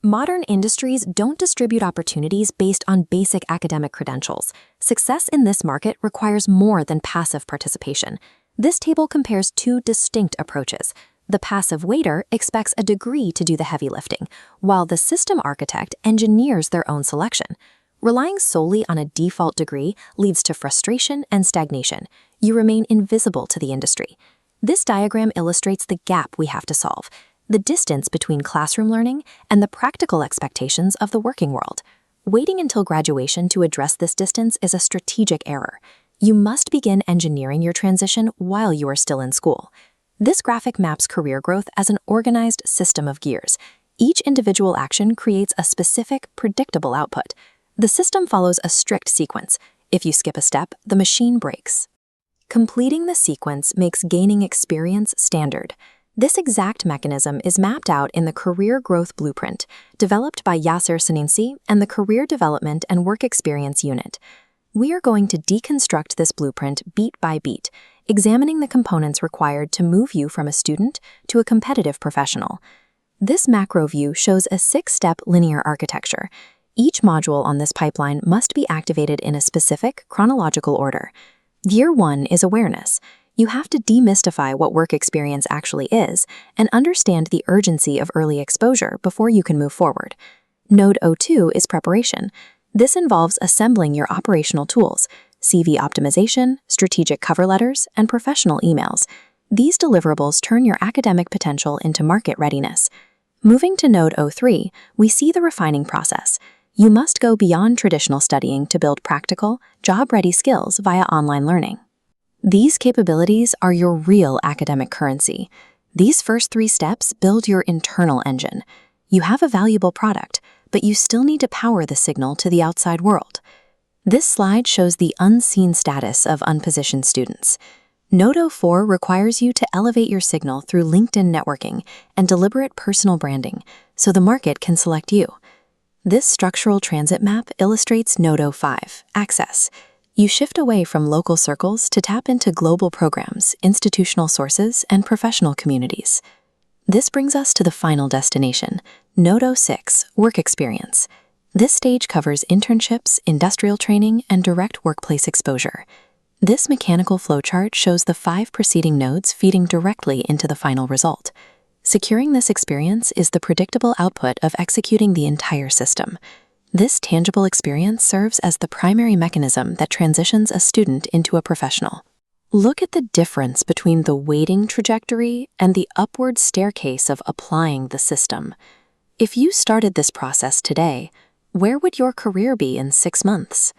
Modern industries don't distribute opportunities based on basic academic credentials. Success in this market requires more than passive participation. This table compares two distinct approaches. The passive waiter expects a degree to do the heavy lifting, while the system architect engineers their own selection. Relying solely on a default degree leads to frustration and stagnation. You remain invisible to the industry. This diagram illustrates the gap we have to solve, the distance between classroom learning and the practical expectations of the working world. Waiting until graduation to address this distance is a strategic error. You must begin engineering your transition while you are still in school. This graphic maps career growth as an organized system of gears. Each individual action creates a specific, predictable output. The system follows a strict sequence. If you skip a step, the machine breaks. Completing the sequence makes gaining experience standard. This exact mechanism is mapped out in the Career Growth Blueprint, developed by Yasser Sanusi and the Career Development and Work Experience Unit. We are going to deconstruct this blueprint beat by beat, examining the components required to move you from a student to a competitive professional. This macro view shows a 6-step linear architecture. Each module on this pipeline must be activated in a specific chronological order. Year 1 is awareness. You have to demystify what work experience actually is and understand the urgency of early exposure before you can move forward. Node 02 is preparation. This involves assembling your operational tools, CV optimization, strategic cover letters, and professional emails. These deliverables turn your academic potential into market readiness. Moving to Node 03, we see the refining process. You must go beyond traditional studying to build practical, job-ready skills via online learning. These capabilities are your real academic currency. These first 3 steps build your internal engine. You have a valuable product, but you still need to power the signal to the outside world. This slide shows the unseen status of unpositioned students. Node 04 requires you to elevate your signal through LinkedIn networking and deliberate personal branding so the market can select you. This structural transit map illustrates Node 05, access. You shift away from local circles to tap into global programs, institutional sources, and professional communities. This brings us to the final destination, Node 06, work experience. This stage covers internships, industrial training, and direct workplace exposure. This mechanical flowchart shows the 5 preceding nodes feeding directly into the final result. Securing this experience is the predictable output of executing the entire system. This tangible experience serves as the primary mechanism that transitions a student into a professional. Look at the difference between the waiting trajectory and the upward staircase of applying the system. If you started this process today, where would your career be in 6 months?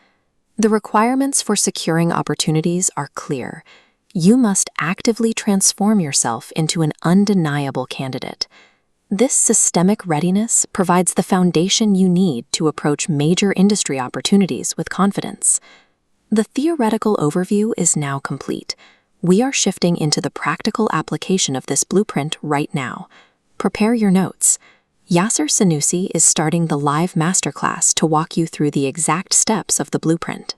The requirements for securing opportunities are clear. You must actively transform yourself into an undeniable candidate. This systemic readiness provides the foundation you need to approach major industry opportunities with confidence. The theoretical overview is now complete. We are shifting into the practical application of this blueprint right now. Prepare your notes. Yasser Sanusi is starting the live masterclass to walk you through the exact steps of the blueprint.